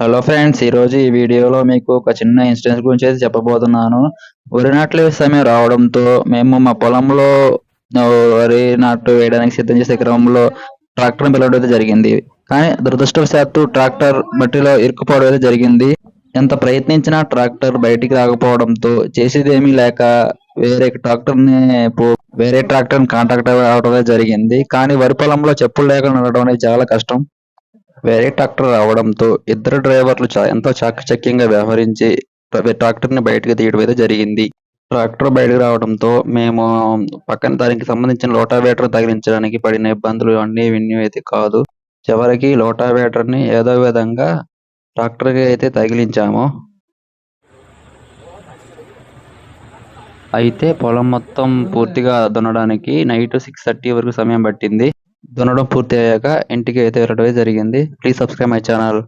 Hello friends, ఈరోజు ఈ వీడియోలో మీకు ఒక చిన్న ఇన్సిడెంట్ గురించి అయితే చెప్పబోతున్నాను. వరి నాట్లు సమయం రావడంతో మేము మా పొలంలో వరి నాటు వేయడానికి సిద్ధం చేసే క్రమంలో ట్రాక్టర్ని పిలవడం అయితే జరిగింది. కానీ దురదృష్టవశాత్తు ట్రాక్టర్ మట్టిలో ఇరుక్కుపోవడం అయితే జరిగింది. ఎంత ప్రయత్నించినా ట్రాక్టర్ బయటికి రాకపోవడంతో చేసేదేమీ లేక వేరే ట్రాక్టర్ని వేరే ట్రాక్టర్ని కాంటాక్ట్ అవ్వడం అయితే జరిగింది. కానీ వరి పొలంలో చెప్పులు లేకుండా నడవడం అనేది చాలా కష్టం. వేరే ట్రాక్టర్ రావడంతో ఇద్దరు డ్రైవర్లు ఎంతో చాకచక్యంగా వ్యవహరించి ట్రాక్టర్ని బయటకు తీయడం అయితే జరిగింది. ట్రాక్టర్ బయటకు రావడంతో మేము పక్కన దానికి సంబంధించిన రోటావేటర్ తగిలించడానికి పడిన ఇబ్బందులు అన్నీ ఇన్ని అయితే కాదు. చివరికి రోటావేటర్ని ఏదో విధంగా ట్రాక్టర్కి అయితే తగిలించాము. అయితే పొలం మొత్తం పూర్తిగా దున్నడానికి నైట్ 6:30 వరకు సమయం పట్టింది. దున్నడం పూర్తి అయ్యాక ఇంటికి అయితే వెళ్ళడం జరిగింది. Please subscribe my channel.